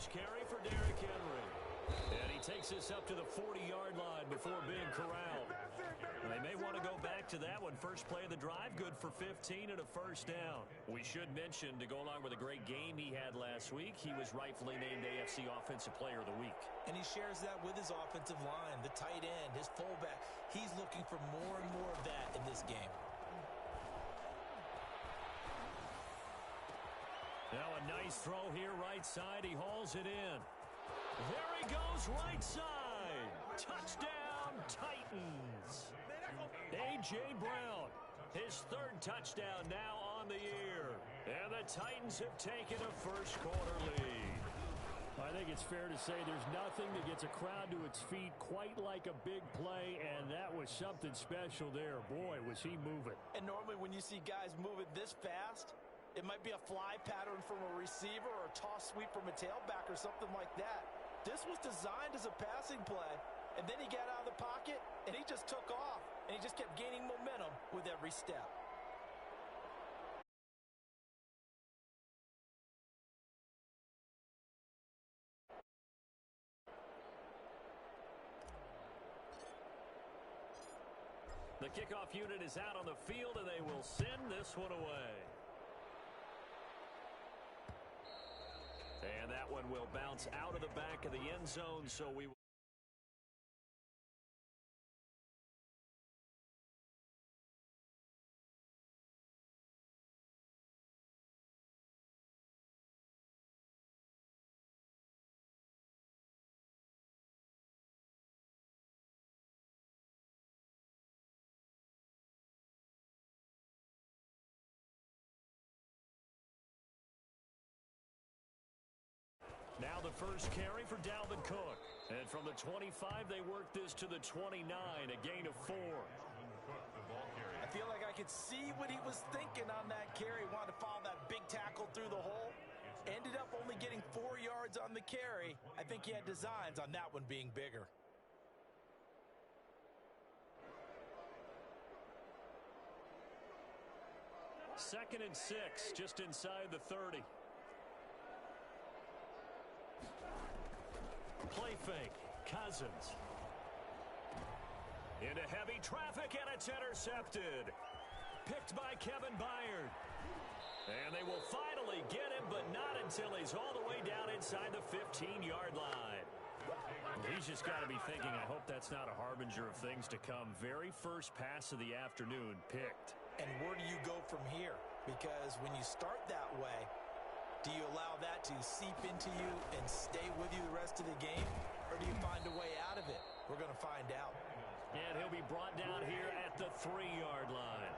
first carry for Derrick Henry. And he takes this up to the 40-yard line before being corralled. They may want to go back to that one. First play of the drive, good for 15 and a first down. We should mention, to go along with a great game he had last week, he was rightfully named AFC Offensive Player of the Week. And he shares that with his offensive line, the tight end, his fullback. He's looking for more and more of that in this game. Now a nice throw here, right side. He hauls it in. There he goes, right side. Touchdown, Titans. A.J. Brown, his third touchdown now on the year. And the Titans have taken a first-quarter lead. I think it's fair to say there's nothing that gets a crowd to its feet quite like a big play, and that was something special there. Boy, was he moving. And normally when you see guys moving this fast, it might be a fly pattern from a receiver or a toss sweep from a tailback or something like that. This was designed as a passing play, and then he got out of the pocket, and he just took off, and he just kept gaining momentum with every step. The kickoff unit is out on the field, and they will send this one away. And that one will bounce out of the back of the end zone, so we will. Now the first carry for Dalvin Cook. And from the 25, they work this to the 29, a gain of 4. I feel like I could see what he was thinking on that carry. Wanted to follow that big tackle through the hole. Ended up only getting 4 yards on the carry. I think he had designs on that one being bigger. Second and 6, just inside the 30. Play fake, Cousins. Into heavy traffic, and it's intercepted. Picked by Kevin Byard. And they will finally get him, but not until he's all the way down inside the 15-yard line. He's just got to be thinking, I hope that's not a harbinger of things to come. Very first pass of the afternoon picked. And where do you go from here? Because when you start that way, do you allow that to seep into you and stay with you the rest of the game? Or do you find a way out of it? We're going to find out. And he'll be brought down here at the 3-yard line.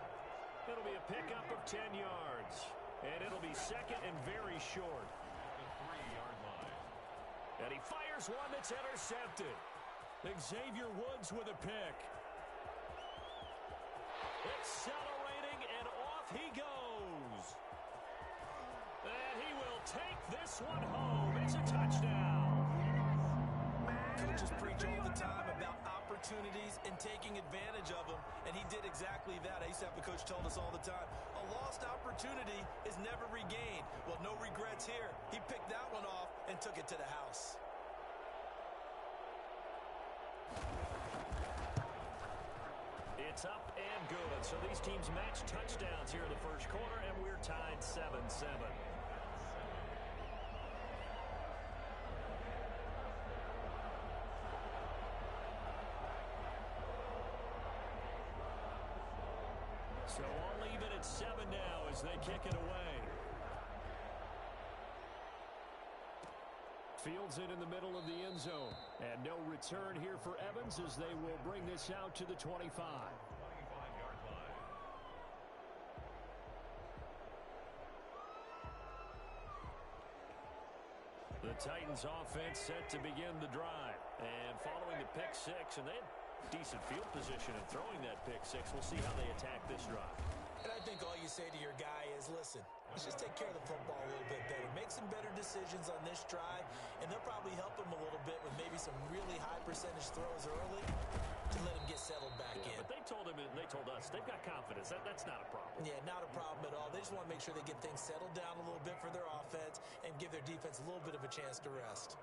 It'll be a pickup of 10 yards. And it'll be second and very short. The 3-yard line. And he fires one that's intercepted. Xavier Woods with a pick. Accelerating, and off he goes. And he will take this one home. It's a touchdown. Coaches preach all the time about opportunities and taking advantage of them, and he did exactly that. I used to have a coach tell us all the time, a lost opportunity is never regained. Well, no regrets here. He picked that one off and took it to the house. It's up and good. So these teams match touchdowns here in the first quarter, and we're tied 7-7. So all even at 7 now as they kick it away. Fields it in the middle of the end zone. And no return here for Evans as they will bring this out to the 25. 25-yard line. The Titans offense set to begin the drive. And following the pick six, and they had decent field position in throwing that pick six. We'll see how they attack this drive. And I think all you say to your guy is, listen, let's just take care of the football a little bit better. Make some better decisions on this drive, and they'll probably help him a little bit with maybe some really high percentage throws early to let him get settled back in. But they told us they've got confidence. That's not a problem. Yeah, not a problem at all. They just want to make sure they get things settled down a little bit for their offense and give their defense a little bit of a chance to rest.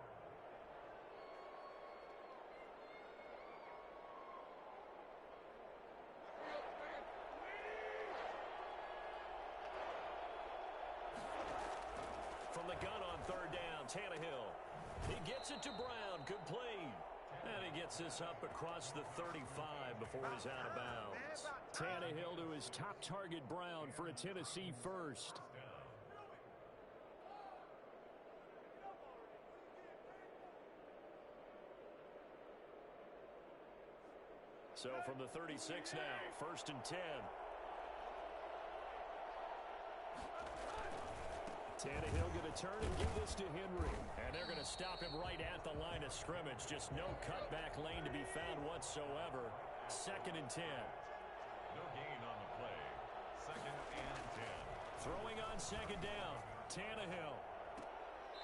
From the gun on third down, Tannehill. He gets it to Brown, complete. And he gets this up across the 35 before he's out of bounds. Tannehill to his top target, Brown, for a Tennessee first. So from the 36 now, 1st and 10. Tannehill going to turn and give this to Henry. And they're going to stop him right at the line of scrimmage. Just no cutback lane to be found whatsoever. 2nd and 10. No gain on the play. 2nd and 10. Throwing on 2nd down, Tannehill.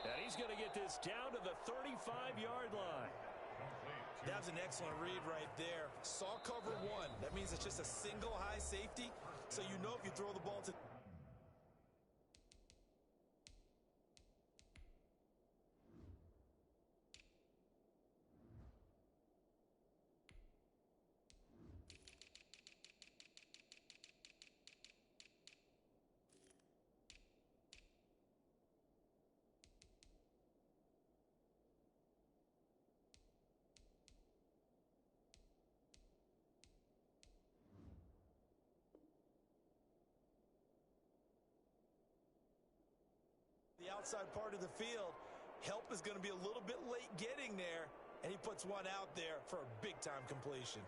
And he's going to get this down to the 35-yard line. That was an excellent read right there. Saw cover one. That means it's just a single high safety. So you know if you throw the ball to... the outside part of the field. Help is going to be a little bit late getting there, and he puts one out there for a big-time completion.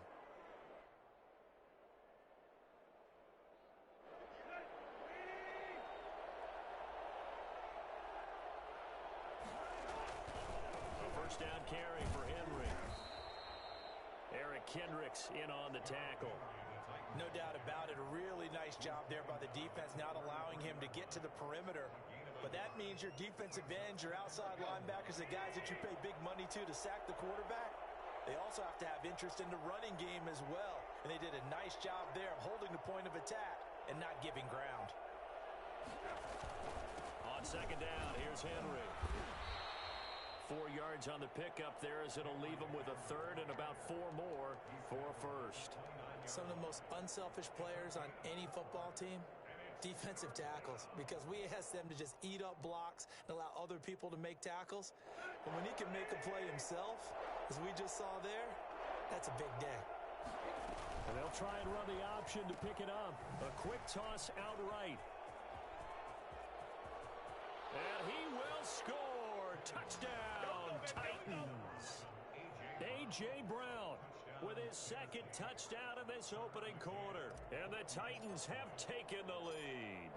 A first down carry for Henry. Eric Kendricks in on the tackle. No doubt about it. A really nice job there by the defense, not allowing him to get to the perimeter. But that means your defensive ends, your outside linebackers, the guys that you pay big money to sack the quarterback, they also have to have interest in the running game as well. And they did a nice job there of holding the point of attack and not giving ground. On 2nd down, here's Henry. 4 yards on the pickup there as it'll leave him with a 3rd and about 4 more for a 1st. Some of the most unselfish players on any football team, defensive tackles, because we ask them to just eat up blocks and allow other people to make tackles. But when he can make a play himself, as we just saw there, that's a big day. And they'll try and run the option to pick it up. A quick toss outright. And he will score. Touchdown, Titans. A.J. Brown with his 2nd touchdown in this opening quarter. And the Titans have taken the lead.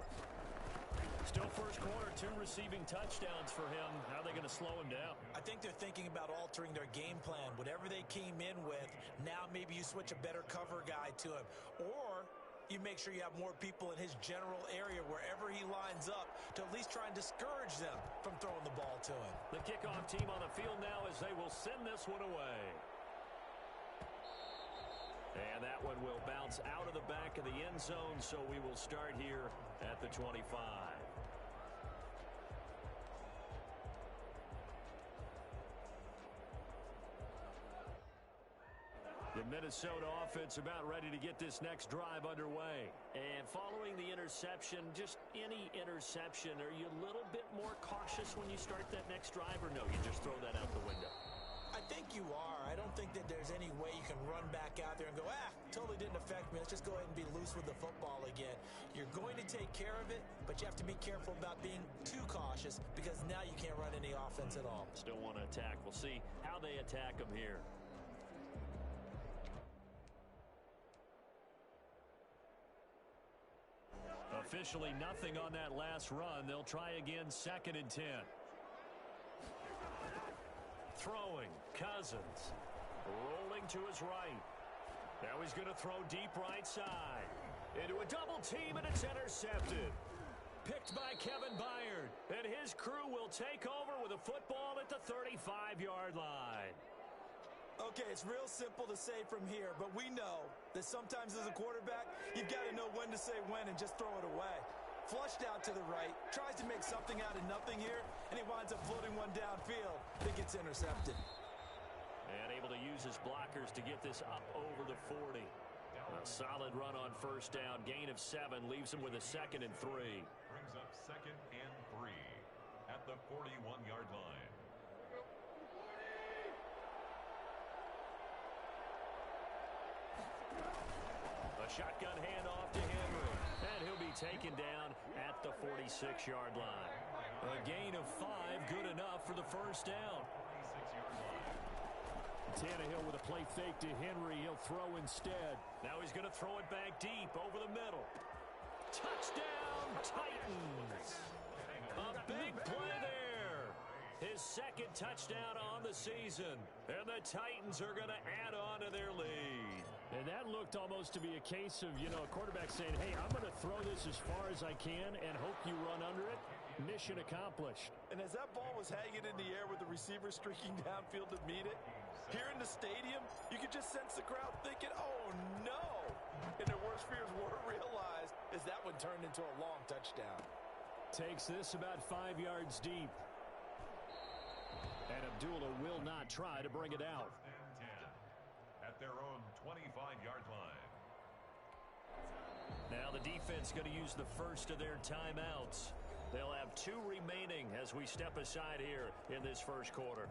Still first quarter, 2 receiving touchdowns for him. How are they going to slow him down? I think they're thinking about altering their game plan. Whatever they came in with, now maybe you switch a better cover guy to him. Or you make sure you have more people in his general area wherever he lines up to at least try and discourage them from throwing the ball to him. The kickoff team on the field now as they will send this one away. And that one will bounce out of the back of the end zone, so we will start here at the 25. The Minnesota offense about ready to get this next drive underway. And following the interception, just any interception, are you a little bit more cautious when you start that next drive, or no, you just throw that out the window? I think you are. I don't think that there's any way you can run back out there and go, totally didn't affect me. Let's just go ahead and be loose with the football again. You're going to take care of it, but you have to be careful about being too cautious because now you can't run any offense at all. Still want to attack. We'll see how they attack them here. Officially nothing on that last run. They'll try again, 2nd and 10. Throwing, Cousins. Rolling to his right. Now he's going to throw deep right side. Into a double team, and it's intercepted. Picked by Kevin Byard. And his crew will take over with a football at the 35-yard line. Okay, it's real simple to say from here, but we know that sometimes as a quarterback, you've got to know when to say when and just throw it away. Flushed out to the right, tries to make something out of nothing here, and he winds up floating one downfield that gets intercepted. And able to use his blockers to get this up over the 40. A solid run on first down. Gain of 7 leaves him with a 2nd and 3. Brings up 2nd and 3 at the 41-yard line. A shotgun handoff to Henry. And he'll be taken down at the 46-yard line. A gain of 5, good enough for the first down. Tannehill with a play fake to Henry. He'll throw instead. Now he's going to throw it back deep over the middle. Touchdown, Titans. A big play there. His 2nd touchdown on the season. And the Titans are going to add on to their lead. And that looked almost to be a case of, a quarterback saying, hey, I'm going to throw this as far as I can and hope you run under it. Mission accomplished. And as that ball was hanging in the air with the receiver streaking downfield to meet it, here in the stadium, you could just sense the crowd thinking, oh, no. And their worst fears were realized as that one turned into a long touchdown. Takes this about 5 yards deep. And Abdullah will not try to bring it out. At their own 25-yard line. Now the defense going to use the first of their timeouts. They'll have 2 remaining as we step aside here in this first quarter.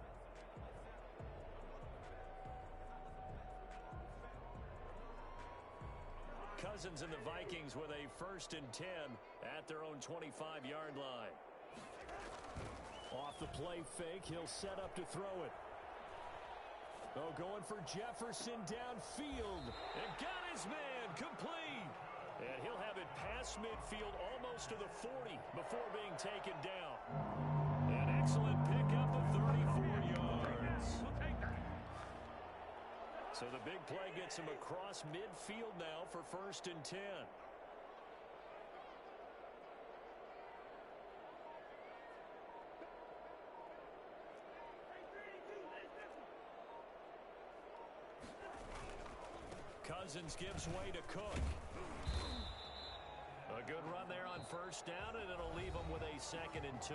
Cousins and the Vikings with a 1st and 10 at their own 25-yard line. Off the play fake, he'll set up to throw it. Oh, going for Jefferson downfield. And got his man complete. And he'll have it past midfield almost to the 40 before being taken down. An excellent pickup of 34 yards. So the big play gets him across midfield now for 1st and 10. Cousins gives way to Cook. A good run there on first down, and it'll leave him with a 2nd and 2.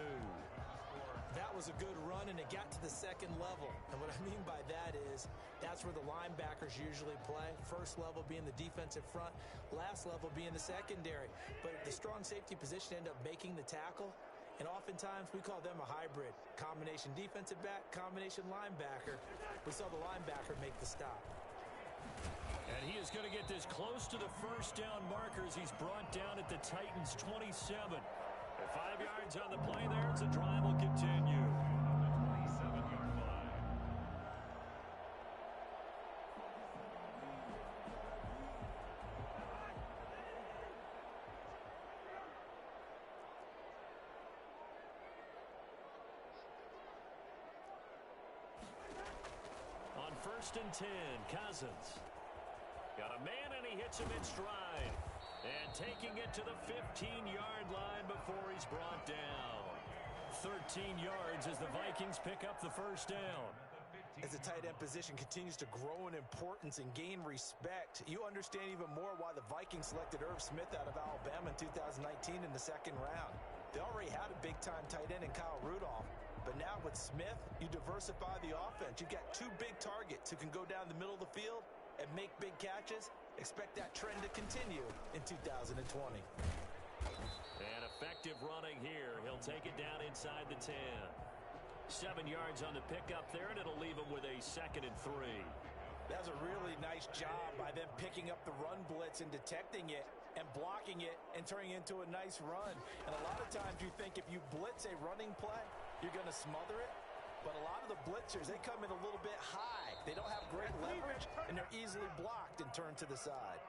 That was a good run, and it got to the 2nd level. And what I mean by that is that's where the linebackers usually play. First level being the defensive front, last level being the secondary. But the strong safety position ended up making the tackle, and oftentimes we call them a hybrid. Combination defensive back, combination linebacker. We saw the linebacker make the stop. And he is going to get this close to the first down marker as he's brought down at the Titans' 27. At 5 yards on the play there, as the drive will continue. 27-yard line. On 1st and 10, Cousins. Got a man, and he hits him in stride. And taking it to the 15-yard line before he's brought down. 13 yards as the Vikings pick up the first down. As the tight end position continues to grow in importance and gain respect, you understand even more why the Vikings selected Irv Smith out of Alabama in 2019 in the 2nd round. They already had a big-time tight end in Kyle Rudolph. But now with Smith, you diversify the offense. You've got 2 big targets who can go down the middle of the field and make big catches. Expect that trend to continue in 2020. And effective running here. He'll take it down inside the 10. 7 yards on the pickup there, and it'll leave him with a 2nd and 3. That was a really nice job by them picking up the run blitz and detecting it and blocking it and turning it into a nice run. And a lot of times you think if you blitz a running play, you're going to smother it. But a lot of the blitzers, they come in a little bit high. They don't have great leverage, and they're easily blocked and turned to the side.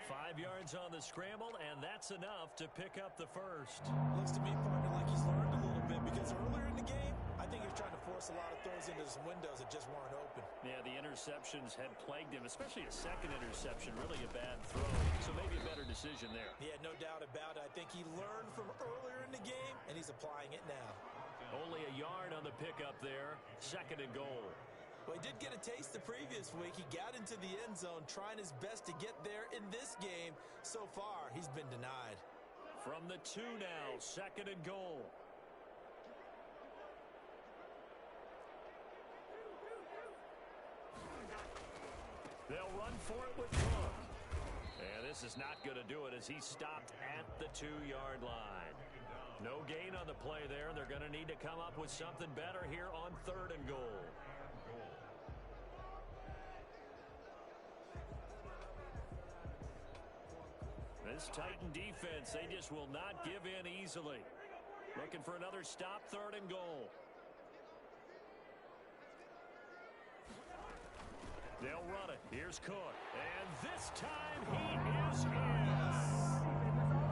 5 yards on the scramble, and that's enough to pick up the first. Looks to me, partner, like he's learned a little bit, because earlier in the game, I think he was trying to force force a lot of throws into some windows that just weren't open. Yeah, the interceptions had plagued him, especially a second interception, really a bad throw. So maybe a better decision there. Yeah, no doubt about it. I think he learned from earlier in the game, and he's applying it now. Only a yard on the pickup there. 2nd and goal. Well, he did get a taste the previous week. He got into the end zone, trying his best to get there in this game. So far, he's been denied. From the 2 now, 2nd and goal. They'll run for it with Cook. And this is not going to do it as he stopped at the 2-yard line. No gain on the play there. They're going to need to come up with something better here on 3rd and goal. This Titan defense, they just will not give in easily. Looking for another stop, 3rd and goal. They'll run it. Here's Cook. And this time he is in.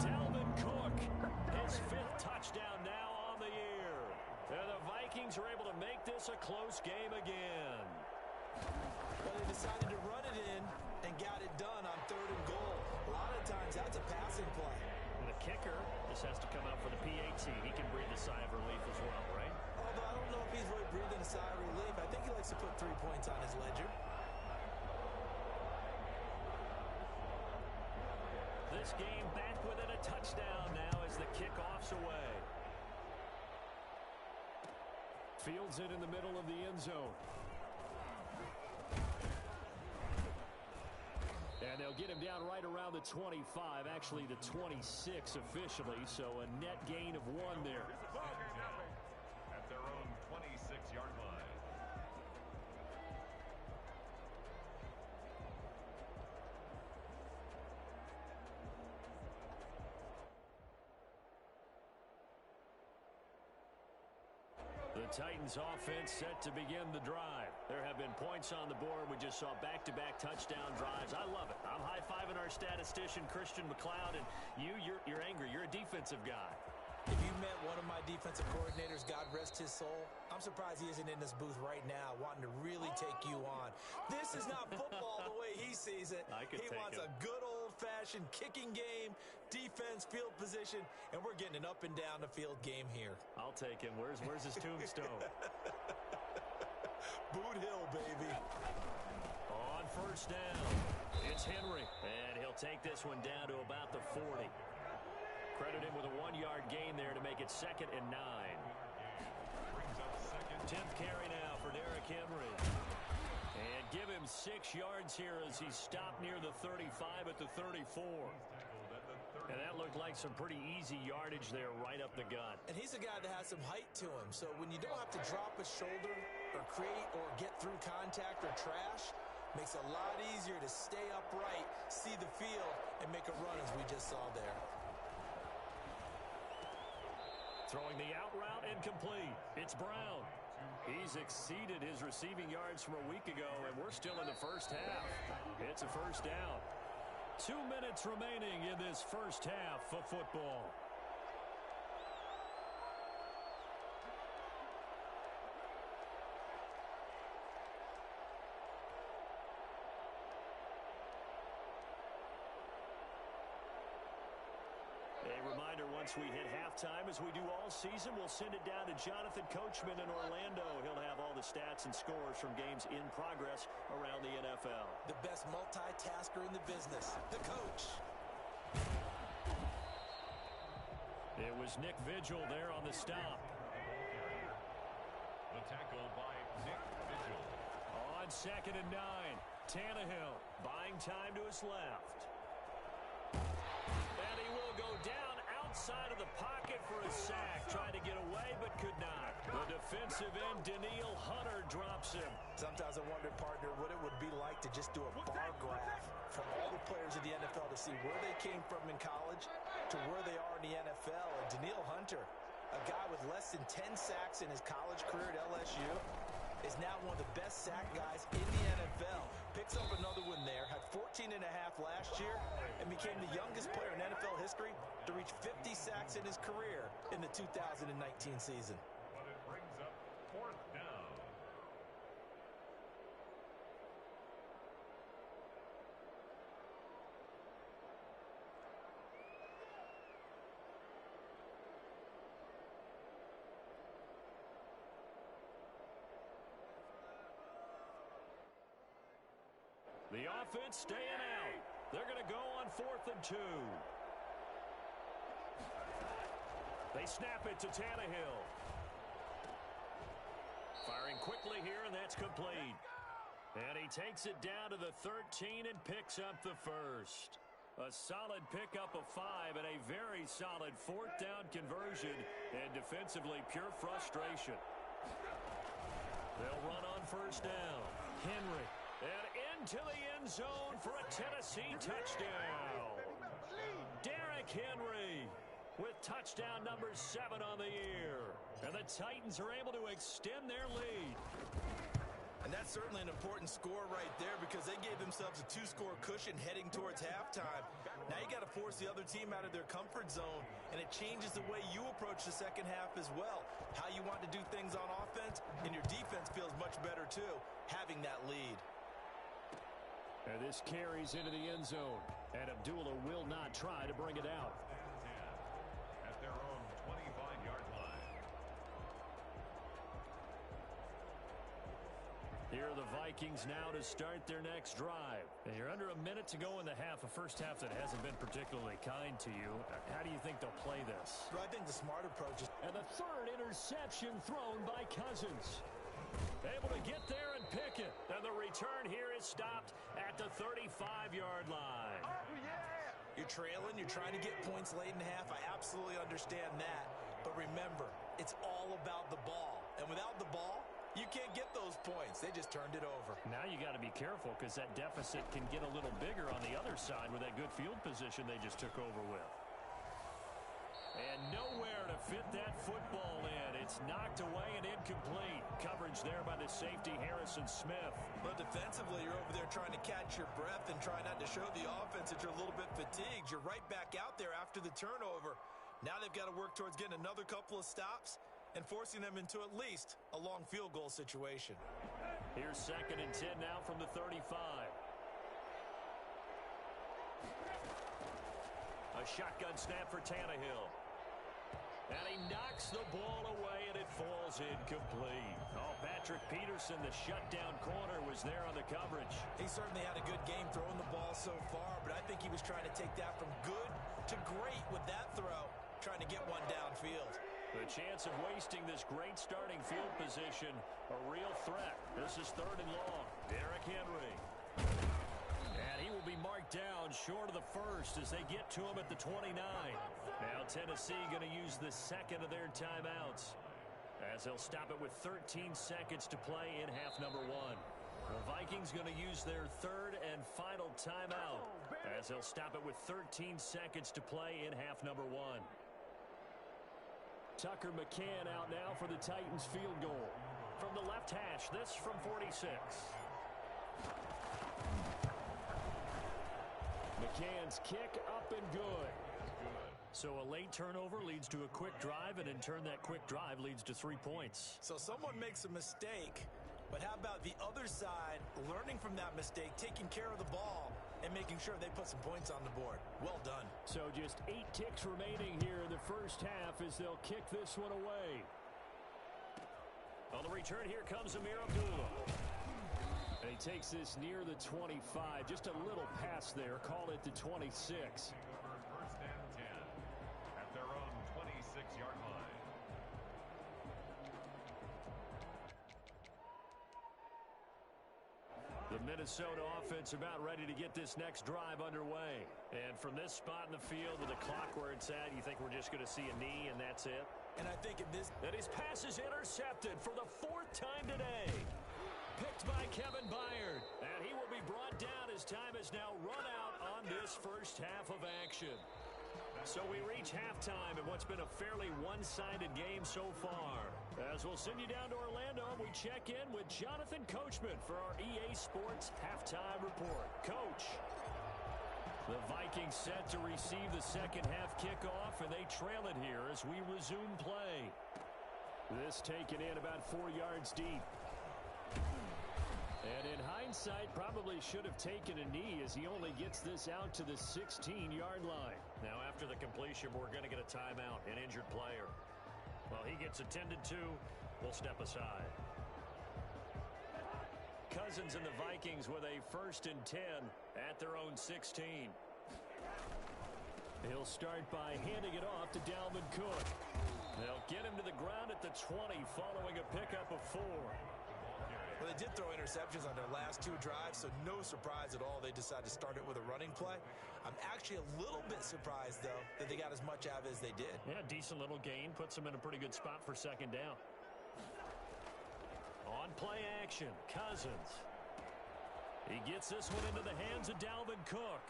Dalvin Cook, his 5th touchdown now on the year. And the Vikings are able to make this a close game again. Well, they decided to run it in and got it done on 3rd and goal. A lot of times that's a passing play. And the kicker just has to come out for the PAT. He can breathe a sigh of relief as well, right? Although I don't know if he's really breathing a sigh of relief. I think he likes to put 3 points on his ledger. This game back within a touchdown now as the kickoff's away. Fields it in the middle of the end zone. And they'll get him down right around the 25, actually the 26 officially, so a net gain of 1 there. At their own 26-yard line. The Titans offense set to begin the drive. There have been points on the board. We just saw back-to-back touchdown drives. I love it. I'm high-fiving our statistician, Christian McLeod, and you're angry. You're a defensive guy. If you met one of my defensive coordinators, God rest his soul, I'm surprised he isn't in this booth right now wanting to really take you on. This is not football the way he sees it. He wants a good old-fashioned kicking game, defense, field position, and we're getting an up and down the field game here. I'll take him. Where's his tombstone? Boot Hill, baby. On 1st down, it's Henry, and he'll take this one down to about the 40. Credit him with a 1-yard gain there to make it 2nd and 9. 10th carry now for Derrick Henry. And give him 6 yards here as he stopped near the 35 at the 34. And that looked like some pretty easy yardage there right up the gut. And he's a guy that has some height to him, so when you don't have to drop a shoulder or create or get through contact or trash, makes it a lot easier to stay upright, see the field, and make a run as we just saw there. Throwing the out route incomplete. It's Brown. He's exceeded his receiving yards from a week ago, and we're still in the first half. It's a 1st down. 2 minutes remaining in this first half of football. A reminder, once we hit halftime, as we do all season, we'll send it down to Jonathan Coachman in Orlando. He'll have all the stats and scores from games in progress around the NFL. The best multitasker in the business, the coach. It was Nick Vigil there on the stop. The tackle by Nick Vigil. On 2nd and 9, Tannehill buying time to his left. And he will go down outside of the pocket for a sack. Tried to get away, but could not. The defensive end, Danielle Hunter, drops him. Sometimes I wonder, partner, what it would be like to just do a bar graph from all the players in the NFL to see where they came from in college to where they are in the NFL. And Danielle Hunter, a guy with less than 10 sacks in his college career at LSU, is now one of the best sack guys in the NFL. Picks up another one there, had 14 and a half last year, and became the youngest player in NFL history to reach 50 sacks in his career in the 2019 season. But it brings up 4th down. The offense staying out. They're going to go on 4th and 2. They snap it to Tannehill. Firing quickly here, and that's complete. And he takes it down to the 13 and picks up the first. A solid pickup of 5 and a very solid 4th down conversion, and defensively pure frustration. They'll run on 1st down. Henry, and into the end zone for a Tennessee touchdown. Derrick Henry with touchdown number 7 on the year. And the Titans are able to extend their lead. And that's certainly an important score right there because they gave themselves a 2-score cushion heading towards halftime. Now you got to force the other team out of their comfort zone, and it changes the way you approach the second half as well. How you want to do things on offense, and your defense feels much better too, having that lead. And this carries into the end zone, and Abdullah will not try to bring it out. At their own 25-yard line. Here are the Vikings now to start their next drive. And you're under a minute to go in the half, a first half that hasn't been particularly kind to you. How do you think they'll play this? Well, I think the smart approach is... And the 3rd interception thrown by Cousins. Able to get there and pick it. And the return here is stopped at the 35-yard line. Oh, yeah! You're trailing, you're trying to get points late in the half. I absolutely understand that. But remember, it's all about the ball. And without the ball, you can't get those points. They just turned it over. Now you got to be careful because that deficit can get a little bigger on the other side with that good field position they just took over with. And nowhere to fit that football in. It's knocked away and incomplete. Coverage there by the safety, Harrison Smith. But defensively, you're over there trying to catch your breath and try not to show the offense that you're a little bit fatigued. You're right back out there after the turnover. Now they've got to work towards getting another couple of stops and forcing them into at least a long field goal situation. Here's 2nd and 10 now from the 35. A shotgun snap for Tannehill. And he knocks the ball away, and it falls incomplete. Oh, Patrick Peterson, the shutdown corner, was there on the coverage. He certainly had a good game throwing the ball so far, but I think he was trying to take that from good to great with that throw, trying to get one downfield. The chance of wasting this great starting field position, a real threat. This is 3rd and long. Derrick Henry. And he will be marked down short of the 1st as they get to him at the 29. Now Tennessee going to use the 2nd of their timeouts as they'll stop it with 13 seconds to play in half number 1. The Vikings going to use their 3rd and final timeout as they'll stop it with 13 seconds to play in half number 1. Tucker McCann out now for the Titans field goal. From the left hash, this from 46. McCann's kick up and good. So a late turnover leads to a quick drive, and in turn that quick drive leads to 3 points. So someone makes a mistake, but how about the other side learning from that mistake, taking care of the ball, and making sure they put some points on the board? Well done. So just 8 ticks remaining here in the first half as they'll kick this one away. On the return, here comes Amir Abdullah. And he takes this near the 25. Just a little pass there. Call it the 26. Over 1st and 10 at their own 26-yard line. The Minnesota offense about ready to get this next drive underway. And from this spot in the field with the clock where it's at, you think we're just going to see a knee and that's it? And I think in this... And his pass is intercepted for the 4th time today. Picked by Kevin Byard. And he will be brought down as time has now run out on this first half of action. So we reach halftime in what's been a fairly one-sided game so far. As we'll send you down to Orlando, we check in with Jonathan Coachman for our EA Sports Halftime Report. Coach. The Vikings set to receive the second half kickoff, and they trail it here as we resume play. This taken in about 4 yards deep. And in hindsight, probably should have taken a knee as he only gets this out to the 16-yard line. Now, after the completion, we're going to get a timeout, an injured player. Well, he gets attended to. We'll step aside. Cousins and the Vikings with a 1st and 10 at their own 16. He'll start by handing it off to Dalvin Cook. They'll get him to the ground at the 20 following a pickup of 4. Well, they did throw interceptions on their last 2 drives, so no surprise at all they decided to start it with a running play. I'm actually a little bit surprised, though, that they got as much out of it as they did. Yeah, decent little gain. Puts them in a pretty good spot for 2nd down. On play action, Cousins. He gets this one into the hands of Dalvin Cook.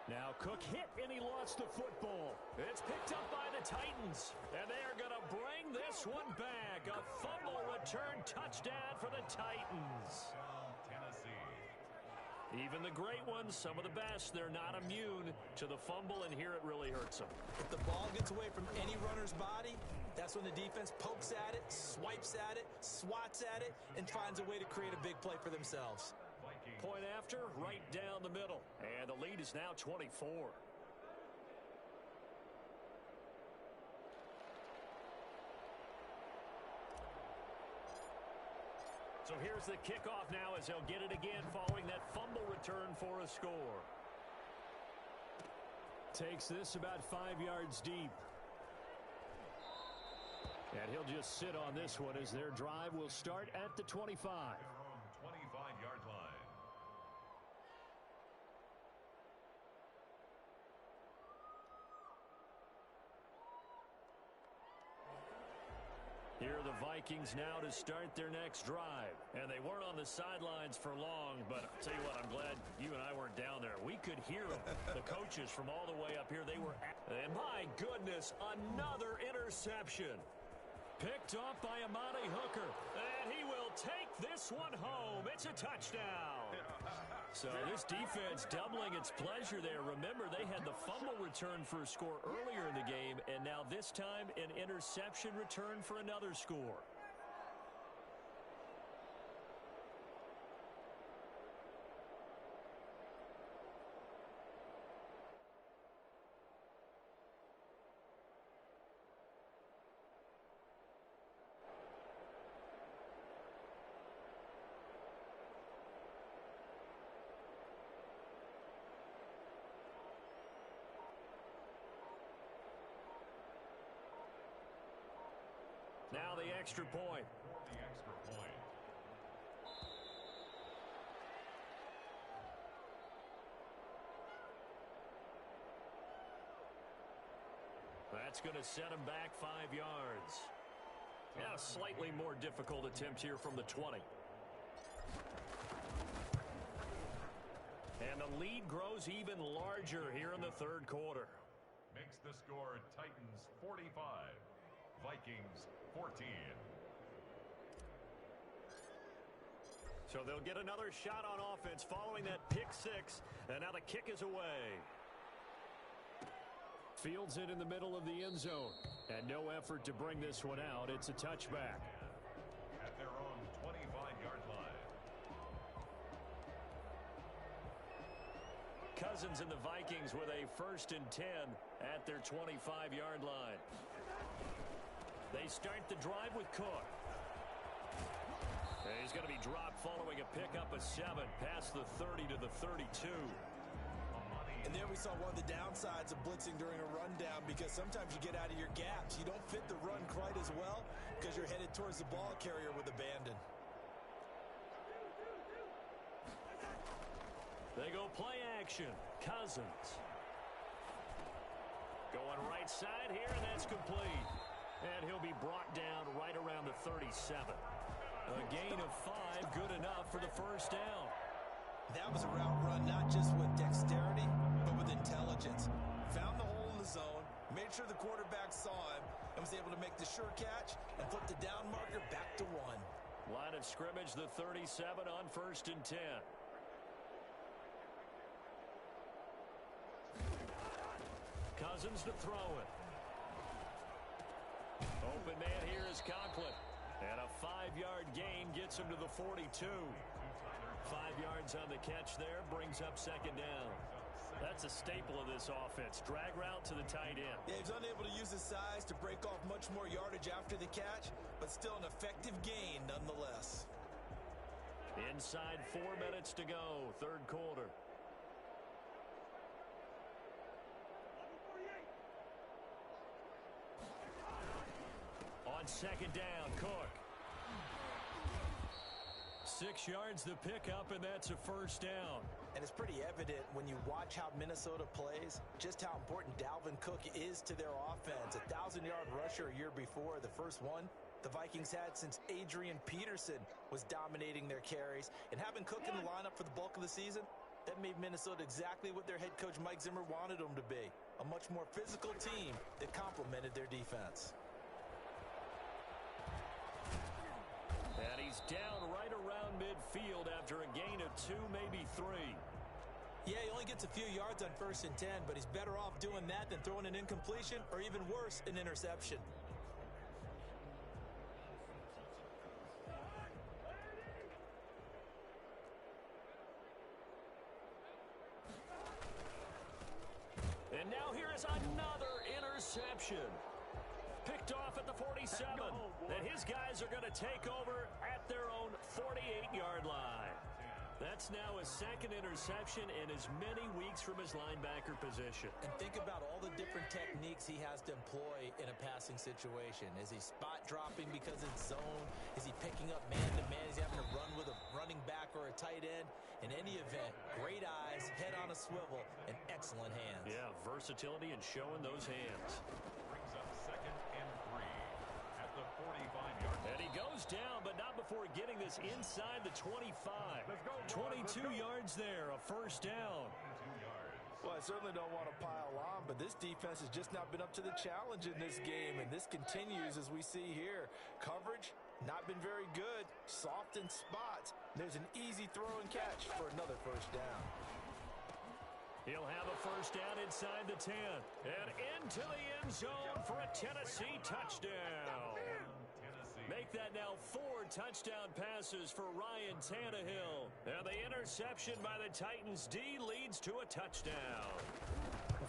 Now Cook hit and he lost the football. It's picked up by the Titans. And they are going to bring this one back. A fumble return touchdown for the Titans. Even the great ones, some of the best, they're not immune to the fumble, and here it really hurts them. If the ball gets away from any runner's body, that's when the defense pokes at it, swipes at it, swats at it, and finds a way to create a big play for themselves. Point after, right down the middle. And the lead is now 24. So here's the kickoff now as they'll get it again following that fumble return for a score. Takes this about 5 yards deep. And he'll just sit on this one as their drive will start at the 25. 25-yard line. Here are the Vikings now to start their next drive. And they weren't on the sidelines for long, but I'll tell you what, I'm glad you and I weren't down there. We could hear them. The coaches from all the way up here, they were at... And my goodness, another interception. Picked off by Amani Hooker. And he will take this one home. It's a touchdown. So this defense doubling its pleasure there. Remember, they had the fumble return for a score earlier in the game, and now this time an interception return for another score. Now the extra point. The extra point. That's going to set him back 5 yards. Yeah, a slightly more difficult attempt here from the 20. And the lead grows even larger here in the 3rd quarter. Makes the score Titans 45. Vikings 14. So they'll get another shot on offense following that pick 6. And now the kick is away. Fields it in the middle of the end zone. And no effort to bring this one out. It's a touchback. At their own 25-yard line. Cousins and the Vikings with a 1st and 10 at their 25-yard line. They start the drive with Cook. And he's going to be dropped following a pickup of 7 past the 30 to the 32. And there we saw one of the downsides of blitzing during a rundown, because sometimes you get out of your gaps. You don't fit the run quite as well because you're headed towards the ball carrier with abandon. They go play action. Cousins. Going right side here, and that's complete. And he'll be brought down right around the 37. A gain of 5, good enough for the 1st down. That was a route run not just with dexterity, but with intelligence. Found the hole in the zone, made sure the quarterback saw him, and was able to make the sure catch and flip the down marker back to 1. Line of scrimmage, the 37 on 1st and 10. Cousins to throw it. Open man here is Conklin. And a 5-yard gain gets him to the 42. 5 yards on the catch there, brings up 2nd down. That's a staple of this offense. Drag route to the tight end. Yeah, he's unable to use his size to break off much more yardage after the catch, but still an effective gain nonetheless. In Inside 4 minutes to go, third quarter. On second down, Cook. 6 yards the pickup, and that's a first down. And it's pretty evident when you watch how Minnesota plays, just how important Dalvin Cook is to their offense. 1,000-yard rusher a year before, the first one the Vikings had since Adrian Peterson was dominating their carries. And having Cook in the lineup for the bulk of the season, that made Minnesota exactly what their head coach Mike Zimmer wanted them to be. A much more physical team that complemented their defense. And he's down right around midfield after a gain of 2, maybe 3. Yeah, he only gets a few yards on 1st and 10, but he's better off doing that than throwing an incompletion or even worse, an interception. And now here is another interception. Picked off at the 47. And his guys are going to take over at their own 48-yard line. That's now his second interception in as many weeks from his linebacker position. And think about all the different techniques he has to employ in a passing situation. Is he spot dropping because it's zone? Is he picking up man-to-man? Is he having to run with a running back or a tight end? In any event, great eyes, head on a swivel, and excellent hands. Yeah, versatility and showing those hands. Brings up 2nd and 3 at the 45-yard line. And he goes down, but not before getting this inside the 25. 22 yards there, a first down. 2 yards. Well, I certainly don't want to pile on, but this defense has just not been up to the challenge in this game, and this continues as we see here. Coverage, not been very good. Soft in spots. There's an easy throw and catch for another first down. He'll have a first down inside the 10. And into the end zone for a Tennessee touchdown. Make that now 4 touchdown passes for Ryan Tannehill. And the interception by the Titans D leads to a touchdown.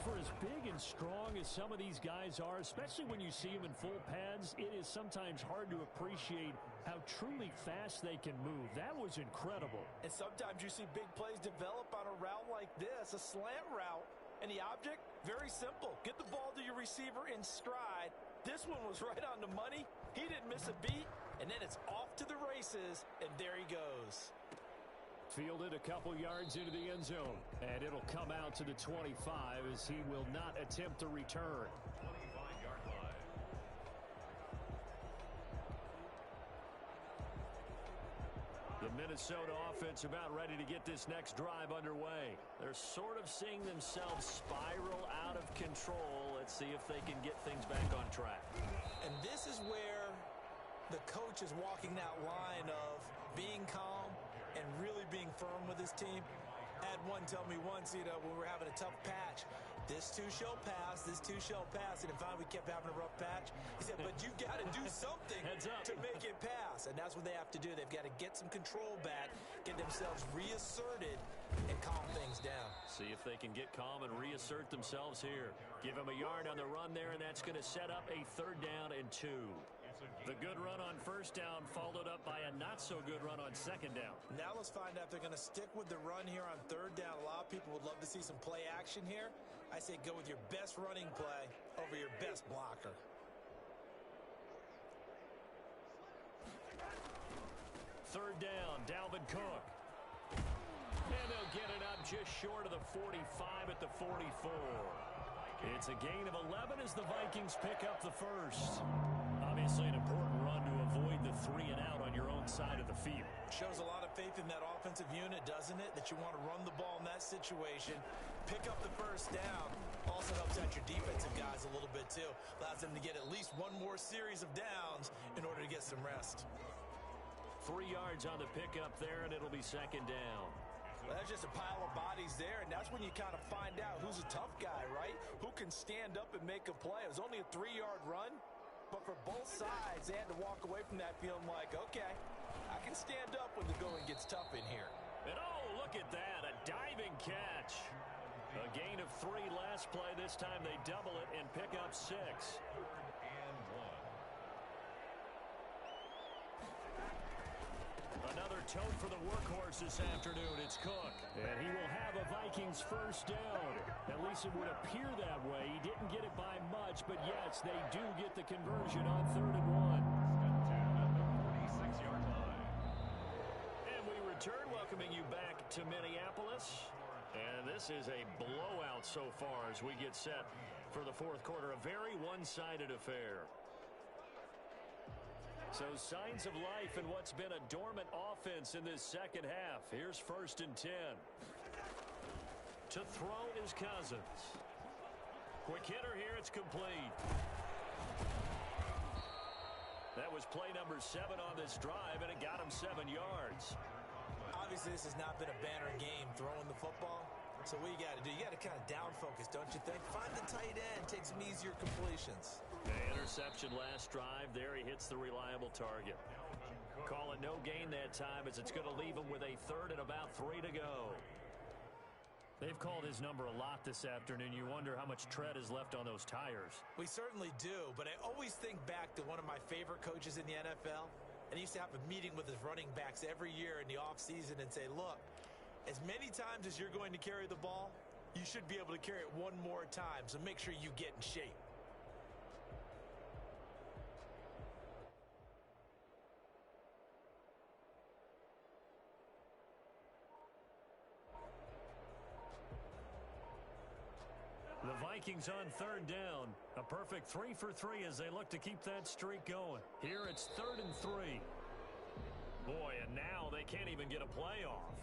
For as big and strong as some of these guys are, especially when you see them in full pads, it is sometimes hard to appreciate how truly fast they can move. That was incredible. And sometimes you see big plays develop on a route like this, a slant route. And the object, very simple. Get the ball to your receiver in stride. This one was right on the money. He didn't miss a beat. And then it's off to the races, and there he goes. Fielded a couple yards into the end zone. And it'll come out to the 25 as he will not attempt to return. 25-yard line. The Minnesota offense about ready to get this next drive underway. They're sort of seeing themselves spiral out of control. Let's see if they can get things back on track. And this is where the coach is walking that line of being calm and really being firm with his team. Had one tell me once, when we were having a tough patch, this too shall pass, this too shall pass. And then finally we kept having a rough patch. He said, but you got to do something to make it pass. And that's what they have to do. They've got to get some control back, get themselves reasserted, and calm things down. See if they can get calm and reassert themselves here. Give him a yard on the run there, and that's going to set up a 3rd down and 2. The good run on 1st down followed up by a not-so-good run on 2nd down. Now let's find out if they're going to stick with the run here on 3rd down. A lot of people would love to see some play action here. I say go with your best running play over your best blocker. Third down, Dalvin Cook. And they'll get it up just short of the 45 at the 44. It's a gain of 11 as the Vikings pick up the first. Obviously an important run to avoid the 3 and out on your own side of the field. Shows a lot of faith in that offensive unit, doesn't it? That you want to run the ball in that situation. Pick up the first down. Also helps out your defensive guys a little bit too. Allows them to get at least one more series of downs in order to get some rest. 3 yards on the pickup there, and it'll be 2nd down. Well, that's just a pile of bodies there, and that's when you kind of find out who's a tough guy, right? Who can stand up and make a play. It was only a 3-yard run, but for both sides, they had to walk away from that feeling like, okay, I can stand up when the going gets tough in here. And oh, look at that, a diving catch. A gain of 3 last play. This time they double it and pick up 6. 3rd and 1. Another tote for the workhorse this afternoon. It's Cook. And he will have a Vikings first down. At least it would appear that way. He didn't get it by much, but yes, they do get the conversion on 3rd and 1. At the 46-yard line. And we return, welcoming you back to Minneapolis. And this is a blowout so far as we get set for the fourth quarter. A very one-sided affair. So signs of life in what's been a dormant offense in this second half. Here's 1st and 10. To throw is Cousins. Quick hitter here, it's complete. That was play number 7 on this drive, and it got him 7 yards. Obviously, this has not been a banner game throwing the football. So what you got to do, you got to kind of down focus, don't you think? Find the tight end, take some easier completions. Interception last drive. There he hits the reliable target. Call it no gain that time as it's going to leave him with a 3rd and about 3 to go. They've called his number a lot this afternoon. You wonder how much tread is left on those tires. We certainly do, but I always think back to one of my favorite coaches in the NFL. And he used to have a meeting with his running backs every year in the offseason and say, look, as many times as you're going to carry the ball, you should be able to carry it one more time, so make sure you get in shape. The Vikings on 3rd down. A perfect 3 for 3 as they look to keep that streak going. Here it's 3rd and 3. Boy, and now they can't even get a play off.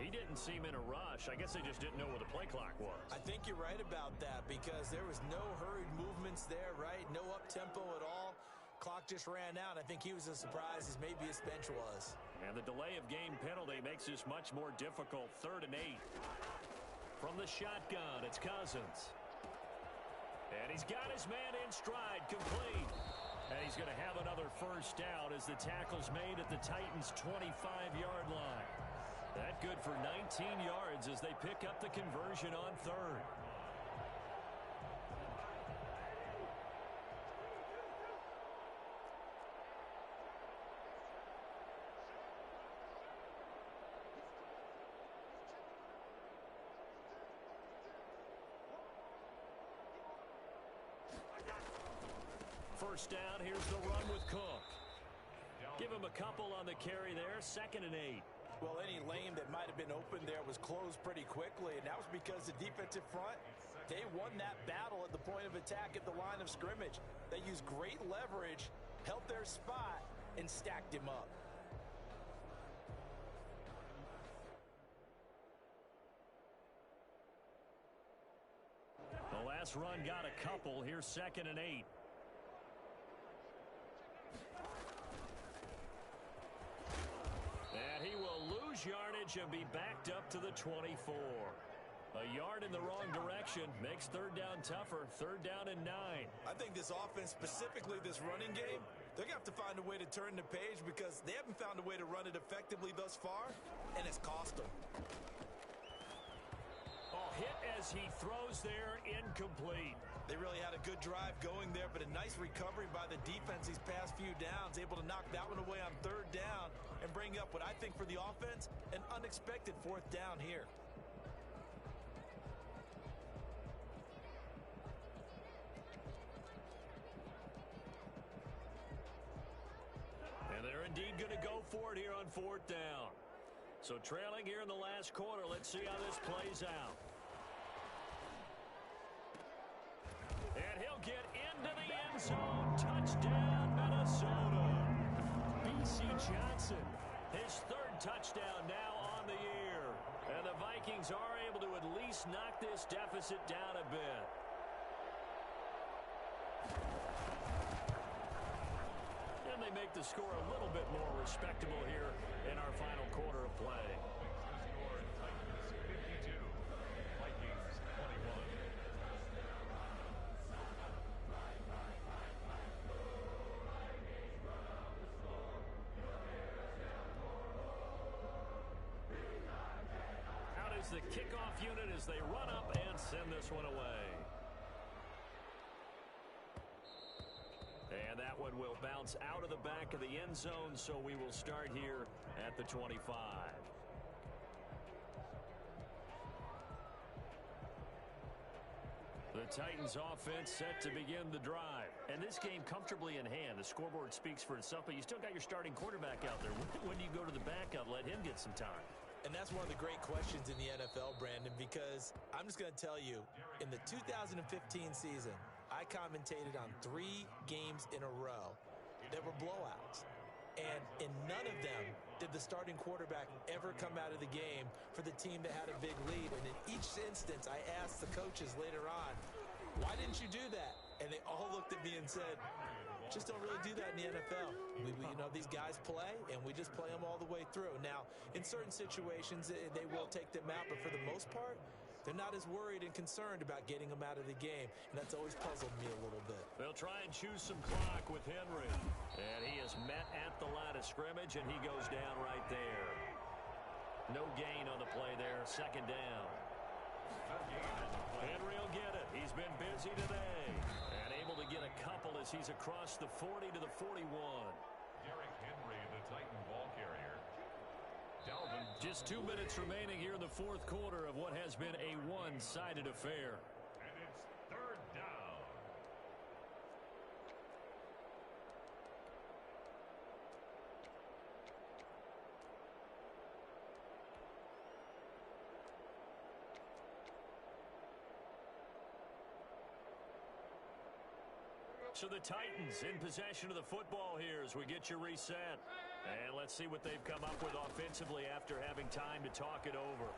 He didn't seem in a rush. I guess they just didn't know where the play clock was. I think you're right about that because there was no hurried movements there, right? No up-tempo at all. Clock just ran out. I think he was as surprised as maybe his bench was. And the delay of game penalty makes this much more difficult. 3rd and 8. From the shotgun, it's Cousins. And he's got his man in stride, complete. And he's going to have another first down as the tackle's made at the Titans' 25-yard line. That good for 19 yards as they pick up the conversion on 3rd. First down, here's the run with Cook. Give him a couple on the carry there, 2nd and 8. Well, any lane that might have been open there was closed pretty quickly, and that was because the defensive front, they won that battle at the point of attack at the line of scrimmage. They used great leverage, held their spot, and stacked him up. The last run got a couple. Here's 2nd and 8. And he will lose yardage and be backed up to the 24. A yard in the wrong direction makes 3rd down tougher. 3rd down and 9. I think this offense, specifically this running game, they're going to have to find a way to turn the page because they haven't found a way to run it effectively thus far, and it's cost them. Hit as he throws there, incomplete. They really had a good drive going there, but a nice recovery by the defense these past few downs, able to knock that one away on 3rd down and bring up what I think for the offense, an unexpected 4th down here. And they're indeed going to go for it here on 4th down. So trailing here in the last quarter, let's see how this plays out. And he'll get into the end zone. Touchdown, Minnesota. B.C. Johnson, his 3rd touchdown now on the year. And the Vikings are able to at least knock this deficit down a bit. And they make the score a little bit more respectable here in our final quarter of play. The kickoff unit as they run up and send this one away. And that one one will bounce out of the back of the end zone, so we will start here at the 25. The Titans offense set to begin the drive. And this game comfortably in hand. The scoreboard speaks for itself, but you still got your starting quarterback out there. When do you go to the backup, let him get some time? And that's one of the great questions in the NFL, Brandon, because I'm just going to tell you, in the 2015 season, I commentated on 3 games in a row that were blowouts. And in none of them did the starting quarterback ever come out of the game for the team that had a big lead. And in each instance, I asked the coaches later on, why didn't you do that? And they all looked at me and said, just don't really do that in the NFL. These guys play, and we just play them all the way through. Now, in certain situations, they will take them out, but for the most part, they're not as worried and concerned about getting them out of the game, and that's always puzzled me a little bit. They'll try and choose some clock with Henry. And he is met at the line of scrimmage, and he goes down right there. No gain on the play there, second down. Henry will get it. He's been busy today. And able to get a couple as he's across the 40 to the 41. Derrick Henry, the Titan ball carrier. Just 2 minutes remaining here in the fourth quarter of what has been a one-sided affair. And it's third down. So the Titans in possession of the football here as we get you reset. And let's see what they've come up with offensively after having time to talk it over.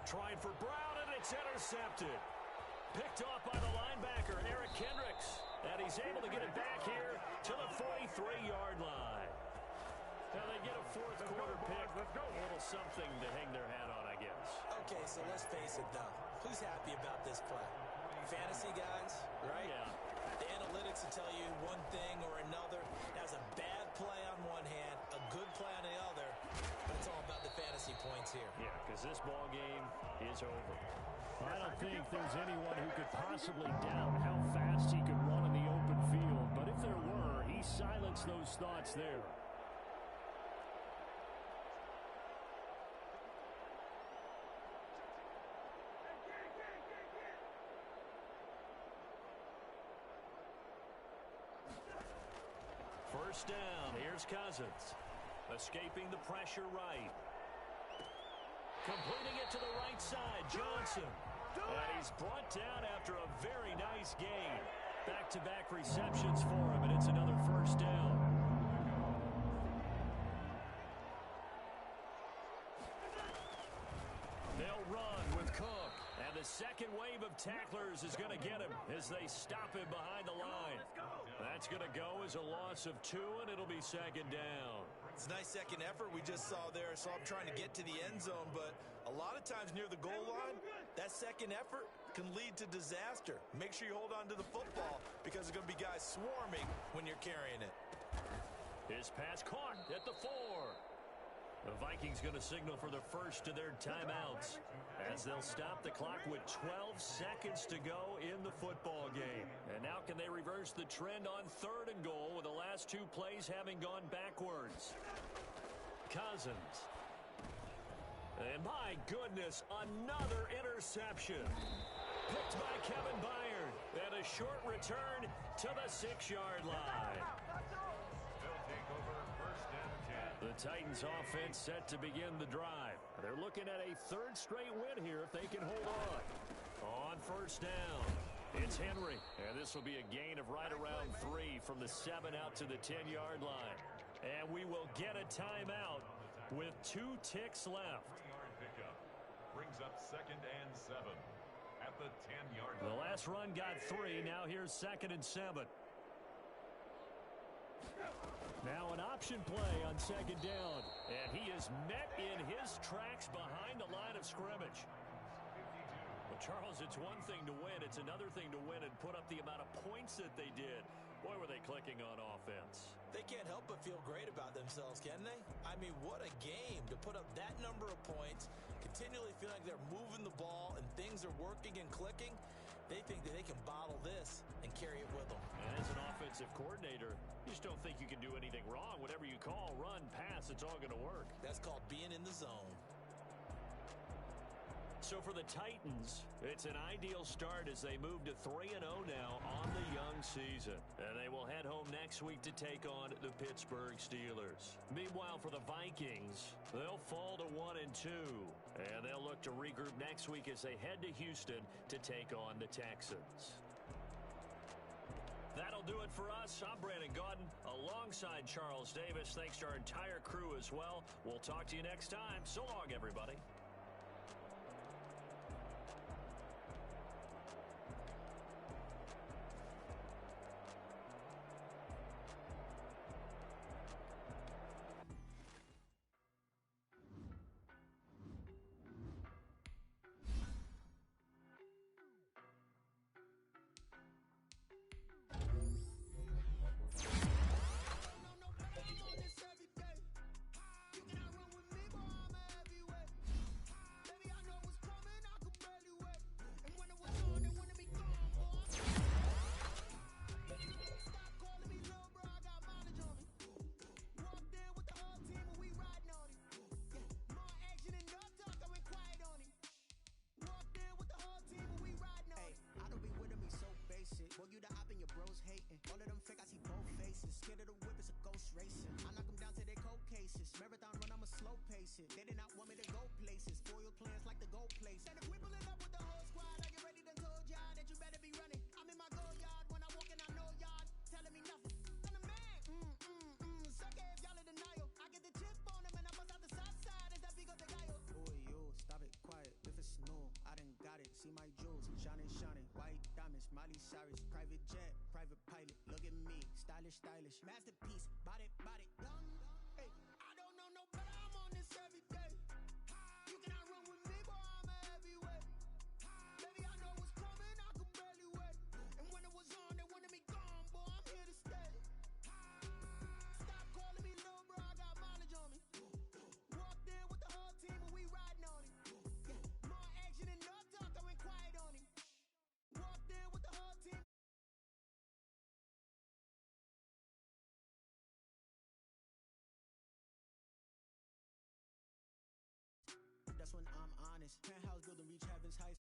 Trying for Brown, and it's intercepted. Picked off by the linebacker, Eric Kendricks. And he's able to get it back here to the 43-yard line. Now they get a fourth quarter pick. A little something to hang their hat on, I guess. Okay, so let's face it, though. Who's happy about this play? Fantasy guys, right? Yeah. The analytics will tell you one thing or another. That's a bad play on one hand, a good play on the other. But it's all about the fantasy points here. Yeah, because this ball game is over. I don't think there's anyone who could possibly doubt how fast he could run in the open field. But if there were, he silenced those thoughts there. First down, here's Cousins. Escaping the pressure right. Completing it to the right side, Johnson. And he's brought down after a very nice gain. Back-to-back receptions for him, and it's another first down. They'll run with Cook. And the second wave of tacklers is going to get him as they stop him behind the line. That's going to go as a loss of 2, and it'll be second down. It's a nice second effort we just saw there. Saw him trying to get to the end zone, but a lot of times near the goal line, that second effort can lead to disaster. Make sure you hold on to the football because there's going to be guys swarming when you're carrying it. His pass caught at the 4. The Vikings going to signal for the first of their timeouts as they'll stop the clock with 12 seconds to go in the football game. And now can they reverse the trend on 3rd and goal with the last 2 plays having gone backwards? Cousins. And my goodness, another interception. Picked by Kevin Byard. And a short return to the 6-yard line. They'll take over first and 10. The Titans offense set to begin the drive. They're looking at a 3rd straight win here if they can hold on. On first down, it's Henry. And this will be a gain of right around 3 from the 7 out to the 10-yard line. And we will get a timeout with 2 ticks left. 3-yard pickup brings up second and 7 at the 10-yard line. The last run got 3. Now here's 2nd and 7. Now an option play on 2nd down. And he is met in his tracks behind the line of scrimmage. Well, Charles, it's one thing to win. It's another thing to win and put up the amount of points that they did. Boy, were they clicking on offense. They can't help but feel great about themselves, can they? I mean, what a game to put up that number of points, continually feeling like they're moving the ball and things are working and clicking. They think that they can bottle this and carry it with them. And as an offensive coordinator, you just don't think you can do anything wrong. Whatever you call, run, pass, it's all going to work. That's called being in the zone. So for the Titans, it's an ideal start as they move to 3-0 now on the young season. And they will head home next week to take on the Pittsburgh Steelers. Meanwhile, for the Vikings, they'll fall to 1-2. And they'll look to regroup next week as they head to Houston to take on the Texans. That'll do it for us. I'm Brandon Gaudin alongside Charles Davis. Thanks to our entire crew as well. We'll talk to you next time. So long, everybody. Marathon run, I'ma slow pace it. They did not want me to go places. Foil plans like the gold place. And if we pulling up with the whole squad, I get ready to told y'all that you better be running. I'm in my go yard when I walk in, I know y'all telling me nothing. I'm the man. Suck it if y'all in denial. I get the chip on them and I bust out the south side. Is that big of the guy? Boy, yo, stop it, quiet. If it's new, I done got it. See my jewels, shining, shining. White diamonds, Miley Cyrus. Private jet, private pilot. Look at me, stylish, stylish. Masterpiece, body, body, dumb. Hey, I don't know no better. I'm on this every day. You cannot run with me, boy. I'm a heavyweight. Baby, I know what's coming. I could barely wait. And when it was on, they wanted me gone, boy. I'm here to stay. Stop calling me little bro. I got mileage on me. Walked in with the whole team and we riding on it. More action and no talk. I went quiet on him. Walked in with the whole team. That's when I'm honest. Penthouse building reach heaven's heights.